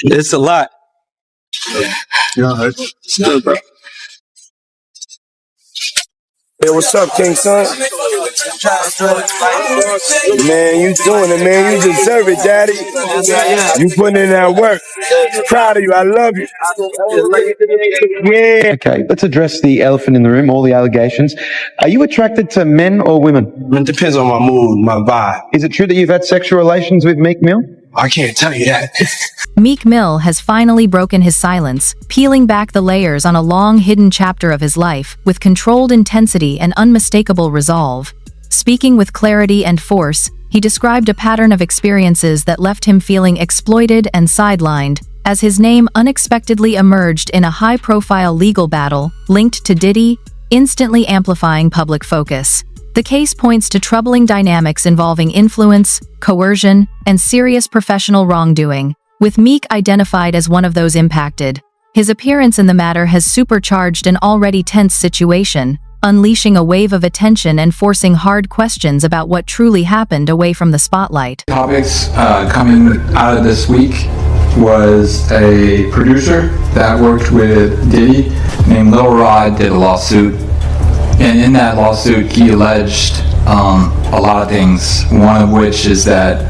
It's a lot. Yeah, it's good, bro. Hey, what's up, King Son? Man, you doing it, man. You deserve it, Daddy. You putting in that work. Proud of you. I love you. Yeah. Okay, let's address the elephant in the room, all the allegations. Are you attracted to men or women? It depends on my mood, my vibe. Is it true that you've had sexual relations with Meek Mill? I can't tell you that. Meek Mill has finally broken his silence, peeling back the layers on a long hidden chapter of his life with controlled intensity and unmistakable resolve. Speaking with clarity and force, he described a pattern of experiences that left him feeling exploited and sidelined, as his name unexpectedly emerged in a high-profile legal battle linked to Diddy, instantly amplifying public focus. The case points to troubling dynamics involving influence, coercion, and serious professional wrongdoing, with Meek identified as one of those impacted. His appearance in the matter has supercharged an already tense situation, unleashing a wave of attention and forcing hard questions about what truly happened away from the spotlight. Topics coming out of this week was a producer that worked with Diddy named Lil Rod did a lawsuit. And in that lawsuit, he alleged a lot of things, one of which is that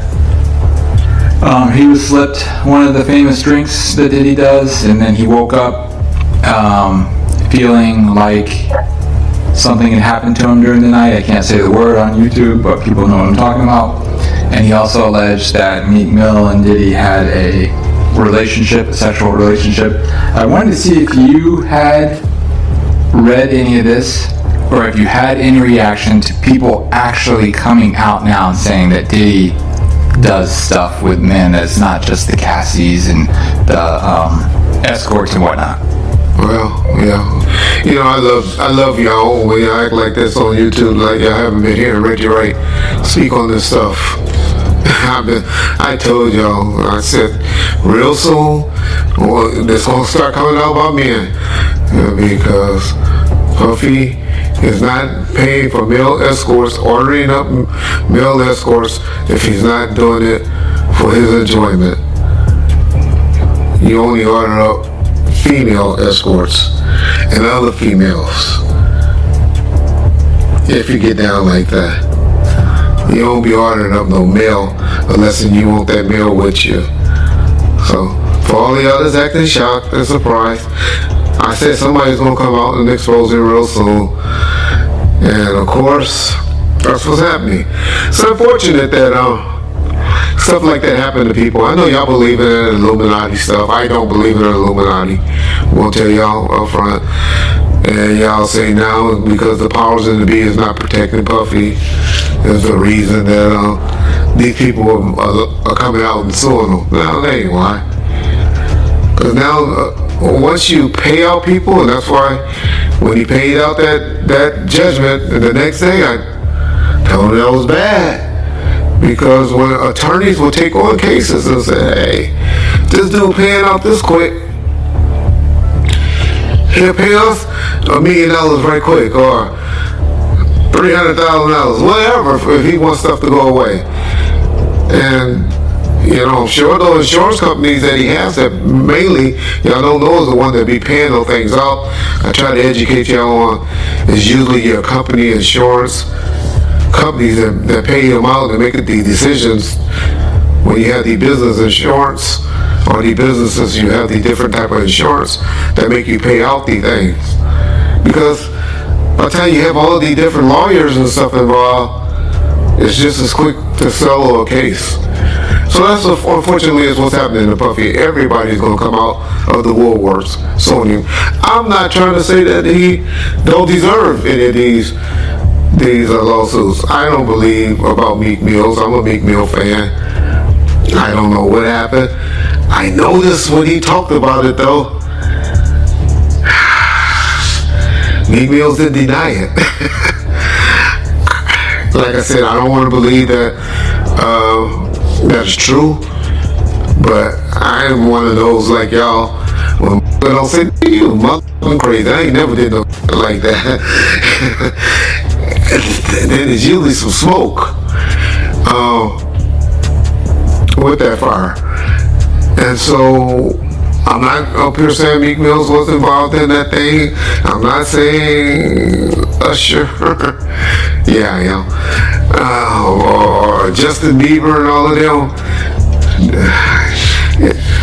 he was slipped one of the famous drinks that Diddy does, and then he woke up feeling like something had happened to him during the night. I can't say the word on YouTube, but people know what I'm talking about. And he also alleged that Meek Mill and Diddy had a relationship, a sexual relationship. I wanted to see if you had read any of this, or if you had any reaction to people actually coming out now and saying that Diddy does stuff with men that's not just the Cassies and the escorts and whatnot. Well, yeah. You know, I love y'all when you act like this on YouTube, like y'all haven't been hearing Reggie Wright speak on this stuff. I told y'all, I said, real soon, this gonna start coming out about men, because Puffy is not paying for male escorts, ordering up male escorts if he's not doing it for his enjoyment. You only order up female escorts and other females if you get down like that. You don't be ordering up no male unless you want that male with you. So for all the others acting shocked and surprised, I said somebody's gonna come out and expose it real soon. And of course, that's what's happening. It's unfortunate that stuff like that happened to people. I know y'all believe in Illuminati stuff. I don't believe in Illuminati. Won't tell y'all up front. And y'all say now because the powers in the be is not protecting Puffy is the reason that these people are coming out and suing them. No, that ain't why. Because now once you pay out people, and that's why when he paid out that judgment, and the next day I told him that was bad. Because when attorneys will take on cases and say, hey, this dude paying out this quick, he'll pay us $1 million right quick, or $300,000, whatever, if he wants stuff to go away. And you know, I'm sure those insurance companies that he has that mainly, y'all don't know, is the one that be paying those things out. I try to educate y'all on, is usually your company insurance companies that pay them out and make the decisions when you have the business insurance, or the businesses you have the different type of insurance that make you pay out these things. Because by the time you have all the different lawyers and stuff involved, it's just as quick to settle a case. So that's unfortunately is what's happening to Puffy. Everybody's gonna come out of the woodworks suing him. I'm not trying to say that he don't deserve any of these lawsuits. I don't believe about Meek Mills. I'm a Meek Mill fan. I don't know what happened. I noticed when he talked about it though, Meek Mills didn't deny it. Like I said, I don't want to believe that that's true, but I am one of those like y'all. When I don't say you motherfucking crazy, I ain't never did no like that. And then there's usually some smoke with that fire. And so I'm not up here saying Meek Mills was involved in that thing. I'm not saying Usher. Yeah, I am. Or Justin Bieber and all of them.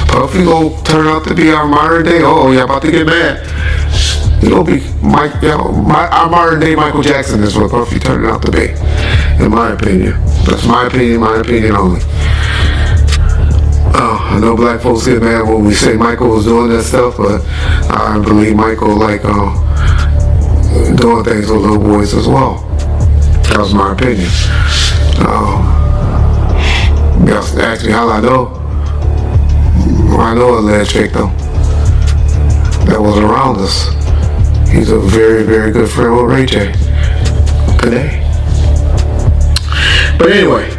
Puffy gonna turn out to be our modern day. Oh, y'all about to get mad. He gonna be our modern day Michael Jackson is what Puffy turning out to be, in my opinion. That's my opinion only. I know black folks get mad when we say Michael was doing that stuff, but I believe Michael doing things with little boys as well. That was my opinion. Actually, how I know a alleged victim that was around us. He's a very, very good friend with Ray J today. But anyway,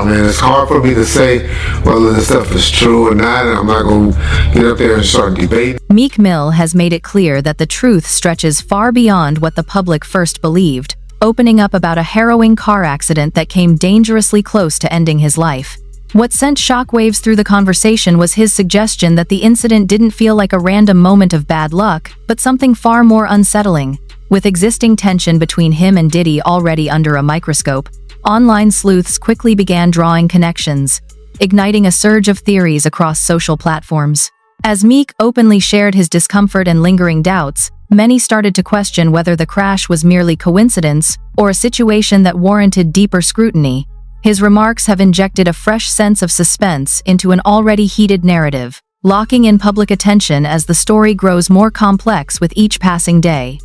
man, it's hard for me to say whether this stuff is true or not, and I'm not going to get up there and start debating. Meek Mill has made it clear that the truth stretches far beyond what the public first believed, opening up about a harrowing car accident that came dangerously close to ending his life. What sent shockwaves through the conversation was his suggestion that the incident didn't feel like a random moment of bad luck, but something far more unsettling. With existing tension between him and Diddy already under a microscope, online sleuths quickly began drawing connections, igniting a surge of theories across social platforms. As Meek openly shared his discomfort and lingering doubts, many started to question whether the crash was merely coincidence or a situation that warranted deeper scrutiny. His remarks have injected a fresh sense of suspense into an already heated narrative, locking in public attention as the story grows more complex with each passing day.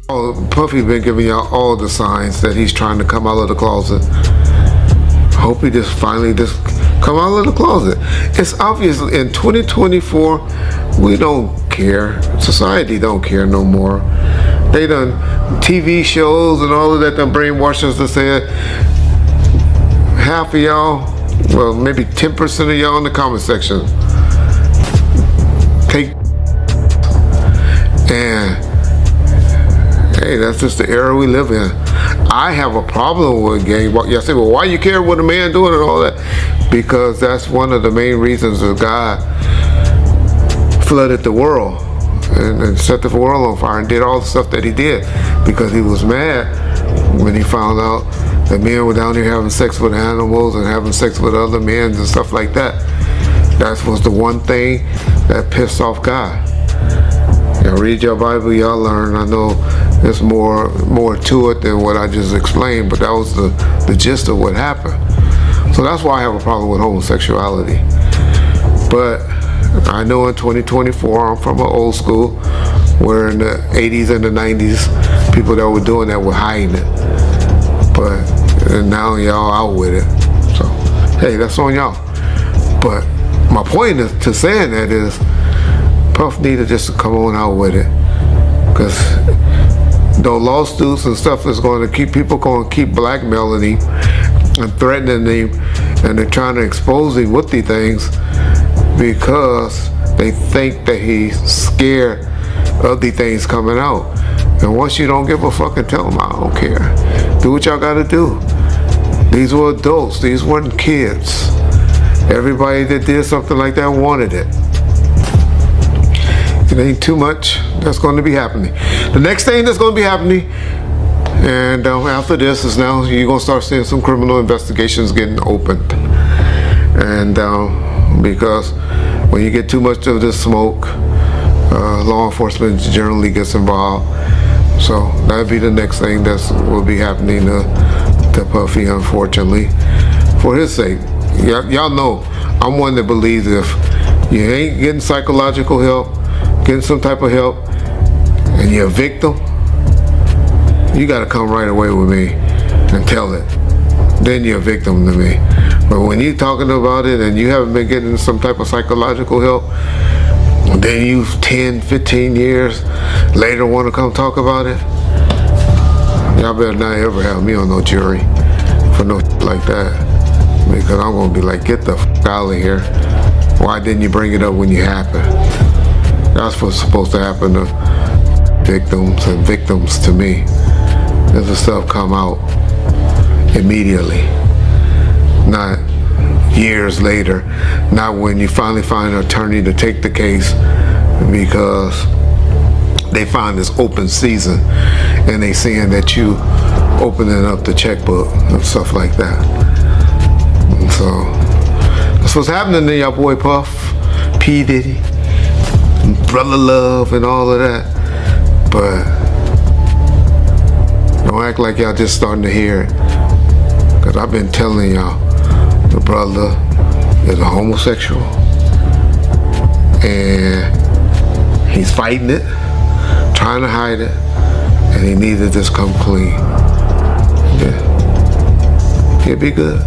Puffy's been giving y'all all the signs that he's trying to come out of the closet. Hope he finally come out of the closet. It's obvious in 2024, we don't care. Society don't care no more. They done TV shows and all of that done brainwashed us to say it. Half of y'all, well, maybe 10% of y'all in the comment section take, and hey, that's just the era we live in. I have a problem with gang. Y'all say, well, why you care what a man doing and all that? Because that's one of the main reasons that God flooded the world and set the world on fire and did all the stuff that he did, because he was mad when he found out that men were down here having sex with animals and having sex with other men and stuff like that. That was the one thing that pissed off God. Y'all read your Bible, y'all learn. I know there's more to it than what I just explained, but that was the gist of what happened. So that's why I have a problem with homosexuality. But I know in 2024, I'm from an old school, where in the 80s and the 90s, people that were doing that were hiding it. But now y'all out with it. So, hey, that's on y'all. But my point to saying that is, Puff needed just to come on out with it. Because the lawsuits and stuff is going to keep people blackmailing him and threatening him, and they're trying to expose him with these things because they think that he's scared of these things coming out. And once you don't give a fuck and tell them, I don't care. Do what y'all gotta do. These were adults, these weren't kids. Everybody that did something like that wanted it. It ain't too much that's going to be happening. The next thing that's going to be happening, and after this, is now you're going to start seeing some criminal investigations getting opened. And because when you get too much of this smoke, law enforcement generally gets involved. So that'd be the next thing that will be happening to Puffy, unfortunately, for his sake. Y'all know I'm one that believes if you ain't getting psychological help, getting some type of help, and you're a victim, you got to come right away with me and tell it. Then you're a victim to me. But when you're talking about it and you haven't been getting some type of psychological help, then you 10, 15 years later want to come talk about it, y'all better not ever have me on no jury for no like that. Because I'm going to be like, get the f*** out of here. Why didn't you bring it up when you happened? That's what's supposed to happen to victims and victims to me. Does the stuff come out immediately? not years later, not when you finally find an attorney to take the case, because they find this open season and they seeing that you opening up the checkbook and stuff like that. And so that's what's happening to your boy Puff, P. Diddy, Brother Love, and all of that. But don't act like y'all just starting to hear it, because I've been telling y'all the brother is a homosexual and he's fighting it, trying to hide it, and he needs to just come clean. Yeah, he'll be good.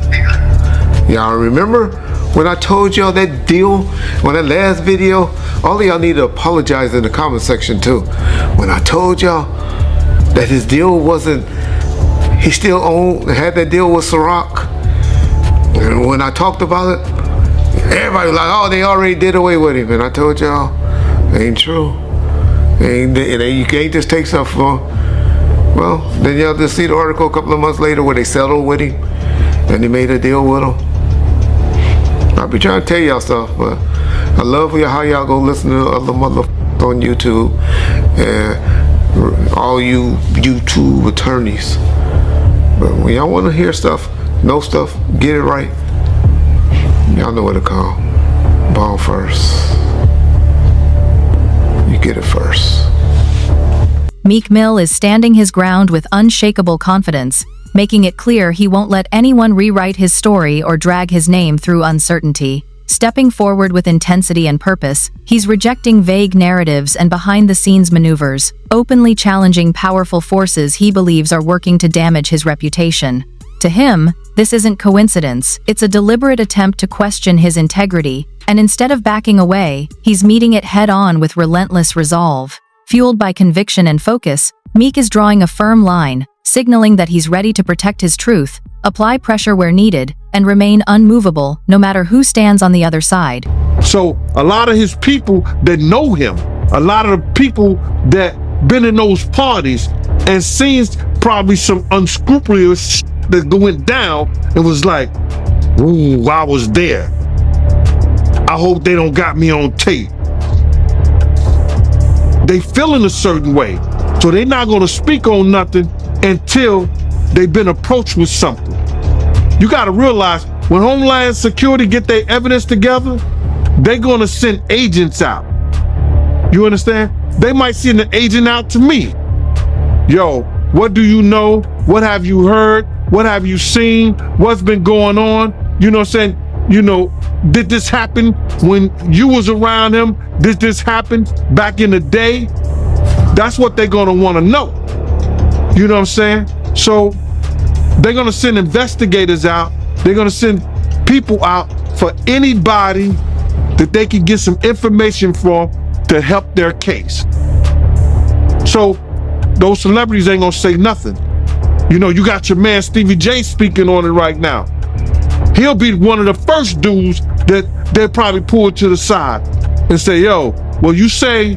Y'all remember when I told y'all that deal, when that last video? All of y'all need to apologize in the comment section too. When I told y'all that his deal wasn't, he still had that deal with Ciroc. And when I talked about it, everybody was like, oh, they already did away with him. And I told y'all, it ain't true. You can't just take stuff from. Well, then y'all just see the article a couple of months later where they settled with him and they made a deal with him. I'll be trying to tell y'all stuff, but I love how y'all go listen to other motherfuckers on YouTube and all you YouTube attorneys. But when y'all want to hear stuff, know stuff, get it right, y'all know what to call. Ball first. You get it first. Meek Mill is standing his ground with unshakable confidence, making it clear he won't let anyone rewrite his story or drag his name through uncertainty. Stepping forward with intensity and purpose, he's rejecting vague narratives and behind-the-scenes maneuvers, openly challenging powerful forces he believes are working to damage his reputation. To him, this isn't coincidence, it's a deliberate attempt to question his integrity, and instead of backing away, he's meeting it head-on with relentless resolve. Fueled by conviction and focus, Meek is drawing a firm line, signaling that he's ready to protect his truth, apply pressure where needed, and remain unmovable no matter who stands on the other side. So a lot of his people that know him, a lot of the people that been in those parties and seen probably some unscrupulous that went down and was like, ooh, I was there. I hope they don't got me on tape. They feeling a certain way, so they're not gonna speak on nothing until they've been approached with something. You gotta realize, when Homeland Security get their evidence together, they're gonna send agents out. You understand? They might send an agent out to me. Yo, what do you know? What have you heard? What have you seen? What's been going on? You know what I'm saying? You know, did this happen when you was around him? Did this happen back in the day? That's what they're gonna wanna know. You know what I'm saying? So they're gonna send investigators out. They're gonna send people out for anybody that they can get some information from to help their case. So those celebrities ain't gonna say nothing. You know, you got your man Stevie J speaking on it right now. He'll be one of the first dudes that they'll probably pull to the side and say, yo, well, you say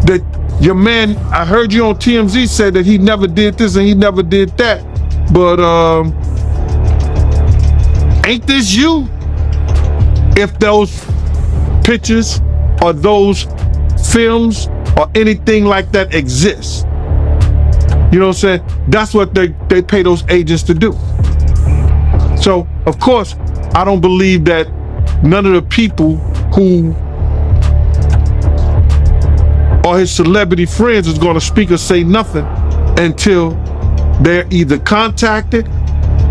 that your man, I heard you on TMZ say that he never did this and he never did that, but ain't this you? If those pictures or those films or anything like that exists. You know what I'm saying? That's what they pay those agents to do. So, of course, I don't believe that none of the people who are his celebrity friends is going to speak or say nothing until they're either contacted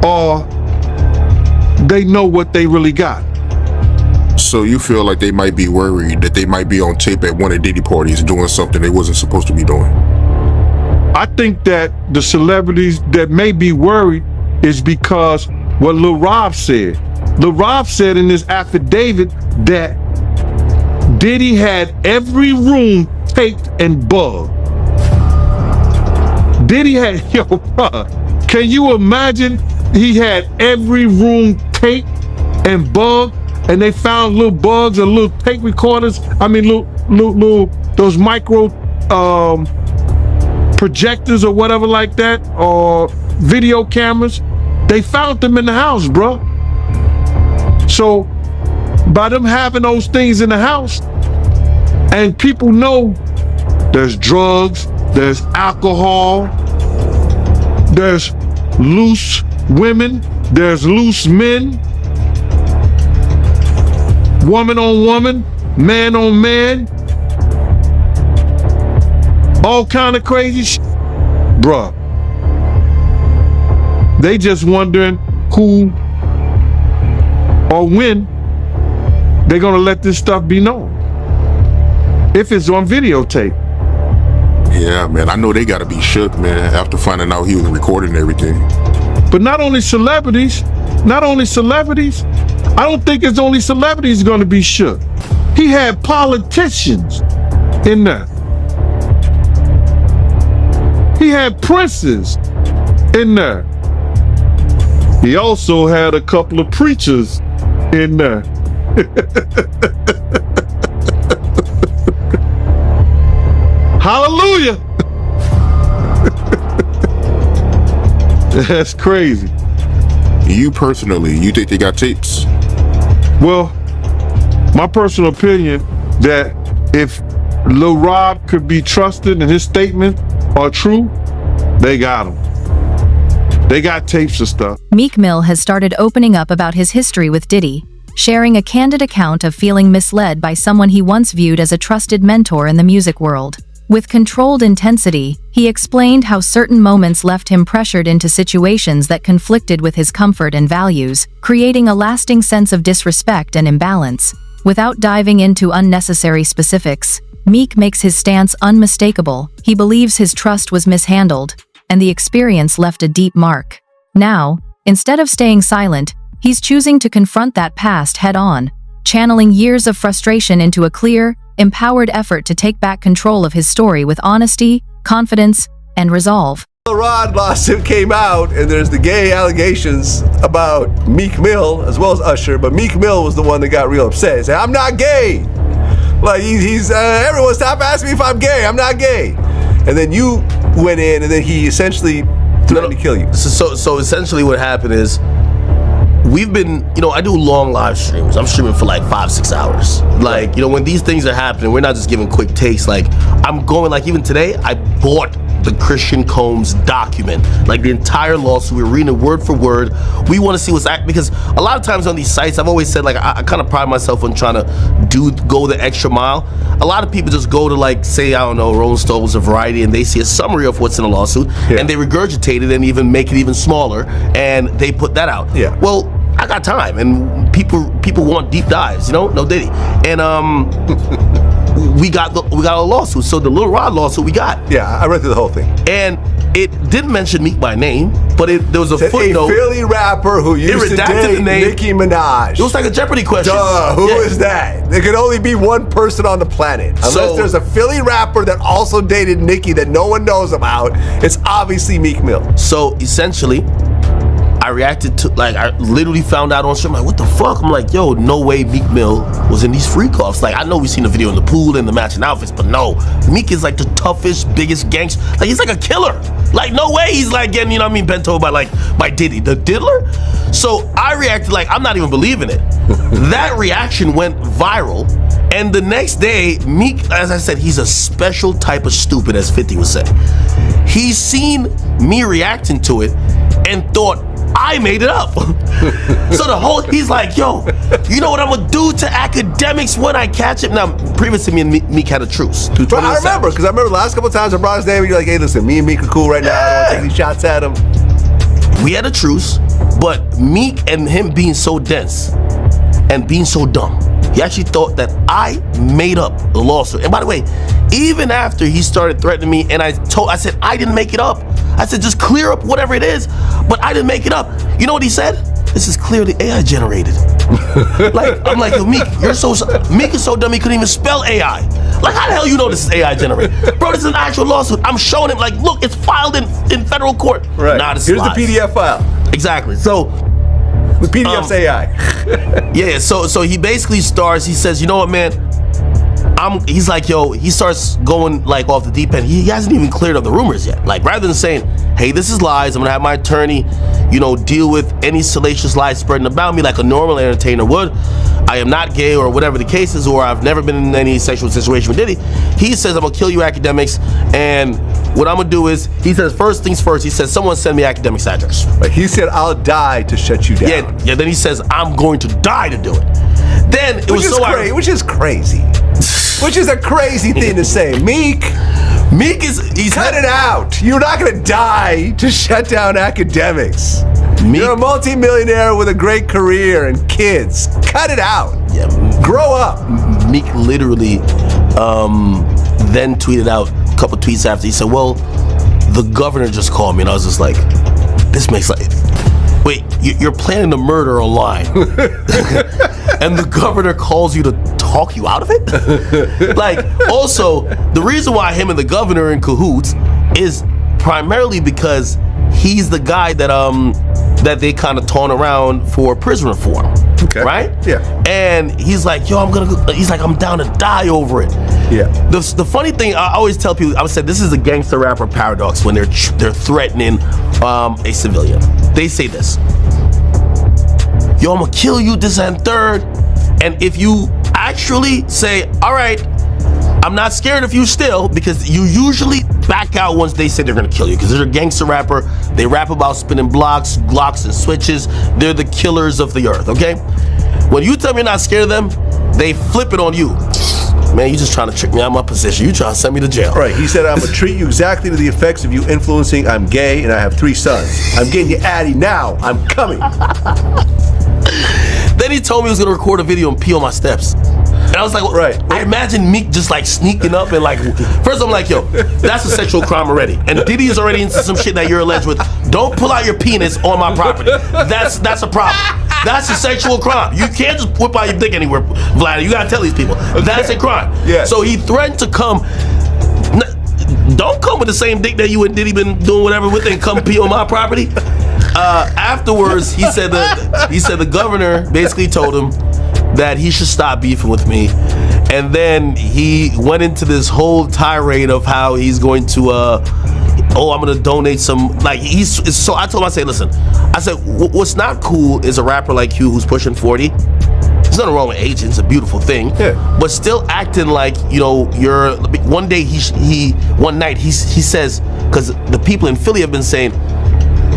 or they know what they really got. So you feel like they might be worried that they might be on tape at one of Diddy parties doing something they wasn't supposed to be doing? I think that the celebrities that may be worried is because what Lil Rob said. Lil Rob said in his affidavit that Diddy had every room taped and bugged. Diddy had, yo, bruh, can you imagine he had every room taped and bugged, and they found little bugs and little tape recorders, little those micro projectors or whatever like that, or video cameras. They found them in the house, bro. So by them having those things in the house, and people know there's drugs, there's alcohol, there's loose women, there's loose men, woman on woman, man on man, all kind of crazy shit. Bruh, they just wondering who or when they're gonna let this stuff be known. If it's on videotape. Yeah, man, I know they gotta be shook, man, after finding out he was recording everything. But not only celebrities, I don't think it's only celebrities gonna be shook. He had politicians in there. He had princes in there. He also had a couple of preachers in there. Hallelujah. That's crazy. You personally, you think they got tapes? Well, my personal opinion that if Lil Rob could be trusted and his statement are true, they got him. They got tapes of stuff. Meek Mill has started opening up about his history with Diddy, sharing a candid account of feeling misled by someone he once viewed as a trusted mentor in the music world. With controlled intensity, he explained how certain moments left him pressured into situations that conflicted with his comfort and values, creating a lasting sense of disrespect and imbalance. Without diving into unnecessary specifics, Meek makes his stance unmistakable. He believes his trust was mishandled, and the experience left a deep mark. Now, instead of staying silent, he's choosing to confront that past head-on, channeling years of frustration into a clear, empowered effort to take back control of his story with honesty, confidence, and resolve. The Rod lawsuit came out, and there's the gay allegations about Meek Mill as well as Usher, but Meek Mill was the one that got real upset. He said, "I'm not gay." Like he's everyone stop asking me if I'm gay. I'm not gay. And then you went in, and then he essentially threatened to kill you. So essentially, what happened is, we've been, I do long live streams. I'm streaming for like 5-6 hours. Like, when these things are happening, we're not just giving quick takes. Like, I'm going, like, even today, I bought the Christian Combs document, like the entire lawsuit. We're reading it word for word. We want to see what's because a lot of times on these sites, I've always said, like, I kind of pride myself on trying to go the extra mile. A lot of people just go to, like, say, I don't know, Rolling Stones or Variety, and they see a summary of what's in a lawsuit, and they regurgitate it and even make it even smaller, and they put that out. Yeah. Well, I got time, and people want deep dives, no Diddy, and we got a lawsuit. So the Lil Rod lawsuit we got. Yeah, I read through the whole thing, and it didn't mention Meek by name, but there was a footnote. A Philly rapper who used to date Nicki Minaj. It was like a Jeopardy question. Duh, who is that? There could only be one person on the planet. Unless there's a Philly rapper that also dated Nicki that no one knows about, it's obviously Meek Mill. So essentially, I reacted to, like, I literally found out on stream, like, what the fuck? I'm like, yo, no way Meek Mill was in these freak-offs. Like, I know we've seen the video in the pool and the matching outfits, but no, Meek is like the toughest, biggest gangster. Like, he's like a killer. Like, no way he's like getting, bent over by Diddy, the diddler. So I reacted like, I'm not even believing it. That reaction went viral. And the next day, Meek, as I said, he's a special type of stupid, as 50 would say. He's seen me reacting to it and thought, I made it up. So he's like, yo, you know what I'm gonna do to academics when I catch him? Now, previously me and Meek had a truce. But I remember, because I remember the last couple of times I brought his name, and you're like, hey, listen, me and Meek are cool right now. I don't want to take any shots at him. We had a truce, but Meek and him being so dense and being so dumb, he actually thought that I made up the lawsuit. And by the way, even after he started threatening me, and I said, I didn't make it up. I said, just clear up whatever it is, but I didn't make it up. You know what he said? This is clearly AI generated. I'm like, yo, Meek, Meek is so dumb he couldn't even spell AI. Like, how the hell you know this is AI generated? Bro, this is an actual lawsuit. I'm showing him, like, look, it's filed in federal court. Right. Nah, this Here's is lies. the PDF file. Exactly. So the PDF's AI. Yeah, so he basically starts, he says, you know what, man? He's like, yo, he starts going like off the deep end. He hasn't even cleared up the rumors yet. Like, rather than saying, hey, this is lies, I'm gonna have my attorney, deal with any salacious lies spreading about me like a normal entertainer would. I am not gay or whatever the case is, or I've never been in any sexual situation with Diddy. He says, I'm gonna kill you academics, and what I'm gonna do is, he says, first things first, he says, someone send me academics address. Like he said, I'll die to shut you down. Yeah, then he says, I'm going to die to do it. Then it was so ironic. Which is crazy. Which is a crazy thing to say. Meek is cut it out. You're not gonna die to shut down academics. You're a multi-millionaire with a great career and kids. Cut it out. Yeah, grow up. Meek literally then tweeted out a couple tweets after. He said, well, the governor just called me, and I was just like, this makes like, wait, you're planning a murder online and the governor calls you to talk you out of it? Like, also, the reason why him and the governor are in cahoots is primarily because he's the guy that they kind of taunt around for prison reform. Okay. Right? Yeah. And he's like, yo, I'm down to die over it. Yeah. The funny thing, I always tell people, I would say this is a gangster rapper paradox when they're threatening a civilian. They say this, yo, I'm gonna kill you, this and third. And if you actually say, all right, I'm not scared of you still, because you usually back out once they say they're gonna kill you, because they're a gangster rapper. They rap about spinning blocks, Glocks, and switches. They're the killers of the earth, okay? When you tell me you're not scared of them, they flip it on you. Man, you just trying to trick me out of my position. You trying to send me to jail. Right, he said, I'm gonna treat you exactly to the effects of you influencing. I'm gay and I have 3 sons. I'm getting you Addy now. I'm coming. Then he told me he was gonna record a video and pee on my steps. And I was like, well, right. I imagine Meek just like sneaking up and like, first I'm like, yo, that's a sexual crime already. And Diddy is already into some shit that you're alleged with. Don't pull out your penis on my property. That's a problem. That's a sexual crime. You can't just whip out your dick anywhere, Vlad. You gotta tell these people. Okay. That's a crime. Yeah. So he threatened to come. Don't come with the same dick that you and Diddy been doing whatever with and come pee on my property. Afterwards, he said the governor basically told him that he should stop beefing with me, and then he went into this whole tirade of how he's going to I'm gonna donate some, like, so I told him, I said, listen, I said, what's not cool is a rapper like you who's pushing 40. There's nothing wrong with age, it's a beautiful thing. Yeah. But still acting like, you're, one day one night he says, because the people in Philly have been saying,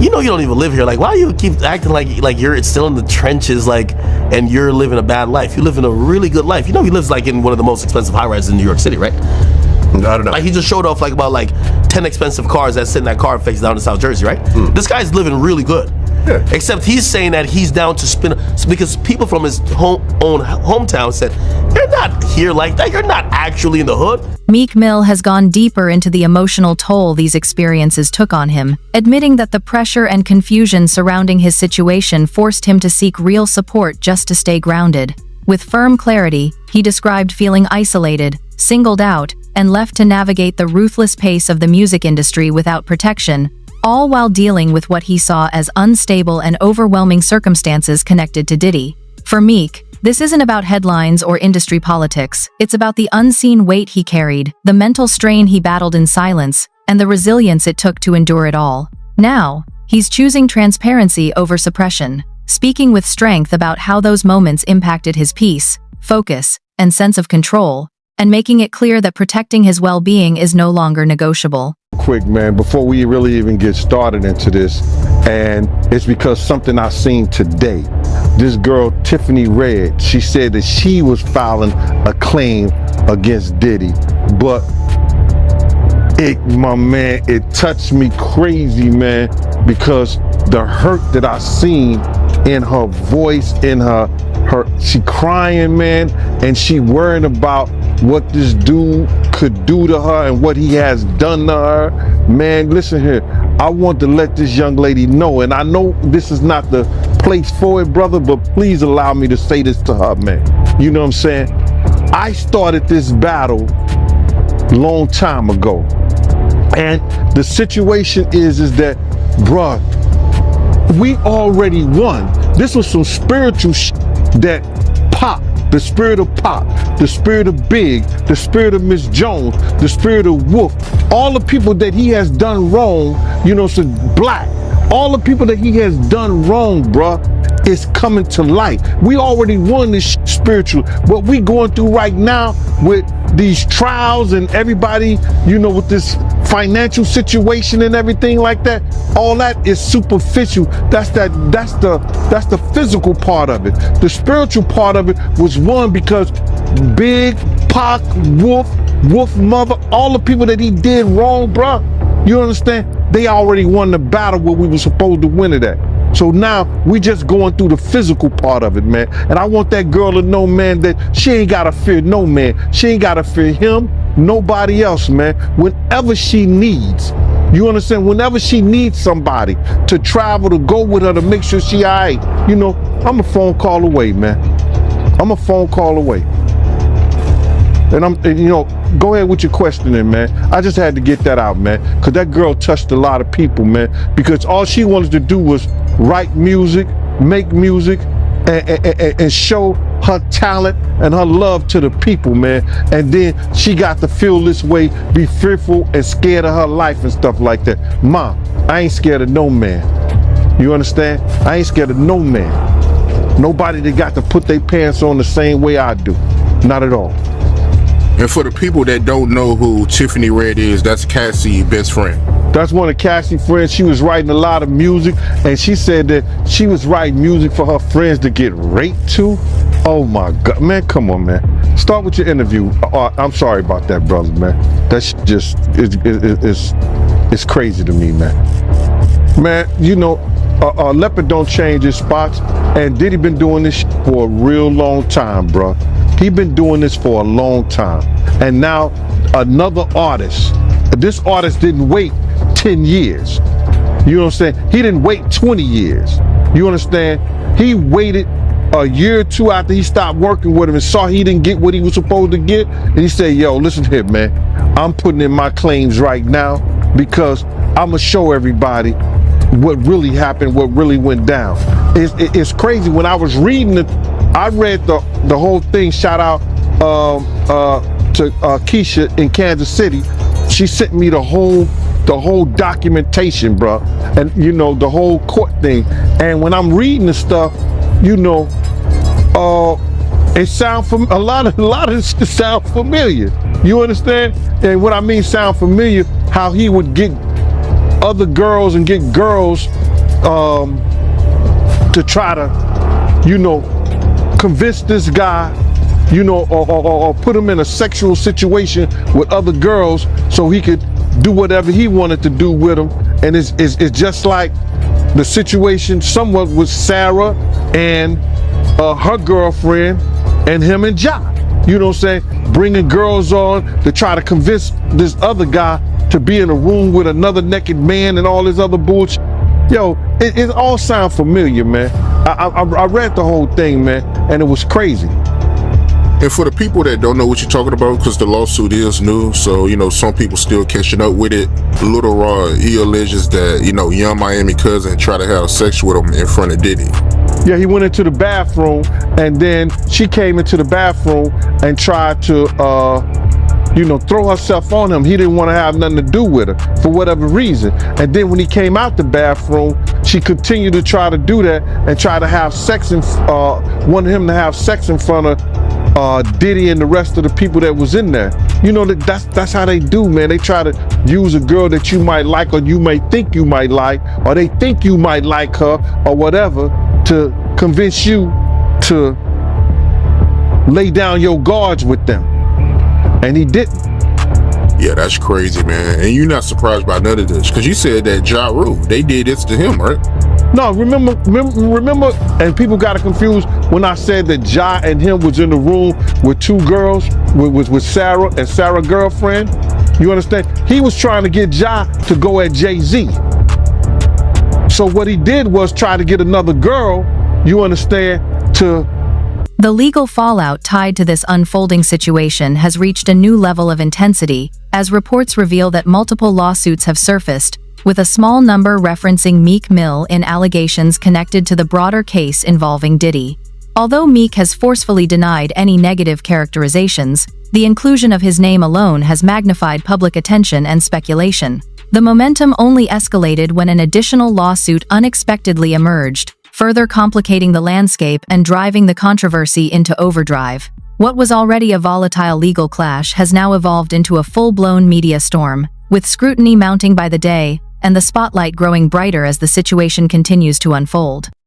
you don't even live here. Like, why do you keep acting like you're still in the trenches, like, and you're living a bad life? You live in a really good life. He lives like in one of the most expensive high-rises in New York City, right? I don't know. Like, he just showed off like about like 10 expensive cars that sit in that car face down in South Jersey, right? This guy's living really good. Yeah. Except he's saying that he's down to spin, because people from his own hometown said, you're not here like that. You're not actually in the hood. Meek Mill has gone deeper into the emotional toll these experiences took on him, admitting that the pressure and confusion surrounding his situation forced him to seek real support just to stay grounded. With firm clarity, he described feeling isolated, singled out, and left to navigate the ruthless pace of the music industry without protection, all while dealing with what he saw as unstable and overwhelming circumstances connected to Diddy. For Meek, this isn't about headlines or industry politics. It's about the unseen weight he carried, the mental strain he battled in silence, and the resilience it took to endure it all. Now, he's choosing transparency over suppression, speaking with strength about how those moments impacted his peace, focus, and sense of control, and making it clear that protecting his well-being is no longer negotiable. Quick, man, before we really even get started into this, and it's because something I seen today. This girl, Tiffany Red, she said that she was filing a claim against Diddy, but it touched me crazy, man, because the hurt that I seen in her voice, in her she crying, man, and she worrying about what this dude could do to her and what he has done to her. Man, listen here, I want to let this young lady know, and I know this is not the place for it, brother, but please allow me to say this to her, man. You know what I'm saying? I started this battle long time ago, and the situation is that, bruh, we already won. This was some spiritual that Pop, the spirit of Pop, the spirit of Big, the spirit of Miss Jones, the spirit of Wolf, all the people that he has done wrong, so Black, All the people that he has done wrong, bruh, is coming to light. We already won this spiritual. What we going through right now with these trials and everybody, you know, with this financial situation and everything like that, all that is superficial. That's the physical part of it. The spiritual part of it was won because Big, Pac, Wolf Mother, all the people that he did wrong, bruh, you understand? They already won the battle where we were supposed to win it at. So now we just going through the physical part of it, man. And I want that girl to know, man, that she ain't gotta fear no man. She ain't gotta fear him, nobody else, man. Whenever she needs, you understand? Whenever she needs somebody to travel, to go with her, to make sure she all right, you know, I'm a phone call away, man. I'm a phone call away. And you know, go ahead with your questioning, man. I just had to get that out, man, because that girl touched a lot of people, man, because all she wanted to do was write music, make music, and show her talent and her love to the people, man. And then she got to feel this way, be fearful and scared of her life and stuff like that. Mom, I ain't scared of no man. You understand? I ain't scared of no man. Nobody that got to put their pants on the same way I do. Not at all. And for the people that don't know who Tiffany Red is, that's Cassie's best friend. That's one of Cassie's friends. She was writing a lot of music, and she said that she was writing music for her friends to get raped too. Oh my God, man, come on, man. Start with your interview. I'm sorry about that, brother, man. That's just, it's crazy to me, man. Man, you know, Leopard don't change his spots, and Diddy been doing this for a real long time, bro. He been doing this for a long time. And now another artist, this artist didn't wait 10 years. You know what I'm saying? He didn't wait 20 years. You understand? He waited a year or two after he stopped working with him and saw he didn't get what he was supposed to get. And he said, yo, listen here, man. I'm putting in my claims right now because I'm gonna show everybody what really happened, what really went down. It's crazy. When I was reading it, I read the whole thing. Shout out to Keisha in Kansas City. She sent me the whole documentation, bro, and you know, the whole court thing. And when I'm reading the stuff, you know, it sound a lot of this sound familiar. You understand? And what I mean sound familiar, how he would get other girls and get girls to try to, you know, convince this guy, you know, or put him in a sexual situation with other girls so he could do whatever he wanted to do with them. And it's just like the situation somewhat with Sarah and her girlfriend and him and Ja. You know what I'm saying? Bringing girls on to try to convince this other guy to be in a room with another naked man and all this other bullshit. Yo, it all sound familiar, man. I read the whole thing, man, and it was crazy. And for the people that don't know what you're talking about, because the lawsuit is new, so, you know, some people still catching up with it. Little Rod, he alleges that, you know, Young Miami cousin tried to have sex with him in front of Diddy. Yeah, he went into the bathroom, and then she came into the bathroom and tried to, you know, throw herself on him. He didn't want to have nothing to do with her for whatever reason. And then when he came out the bathroom, she continued to try to do that and try to have sex and wanted him to have sex in front of Diddy and the rest of the people that was in there. You know, that's how they do, man. They try to use a girl that you might like, or you may think you might like, or they think you might like her or whatever, to convince you to lay down your guards with them. And he didn't. Yeah, that's crazy, man. And you're not surprised by none of this, because you said that Ja Rule, they did this to him, right? No, remember, and people got it confused when I said that Ja and him was in the room with two girls, with Sarah and Sarah's girlfriend. You understand? He was trying to get Ja to go at Jay-Z. So what he did was try to get another girl, you understand, to... The legal fallout tied to this unfolding situation has reached a new level of intensity, as reports reveal that multiple lawsuits have surfaced, with a small number referencing Meek Mill in allegations connected to the broader case involving Diddy. Although Meek has forcefully denied any negative characterizations, the inclusion of his name alone has magnified public attention and speculation. The momentum only escalated when an additional lawsuit unexpectedly emerged, further complicating the landscape and driving the controversy into overdrive. What was already a volatile legal clash has now evolved into a full-blown media storm, with scrutiny mounting by the day and the spotlight growing brighter as the situation continues to unfold.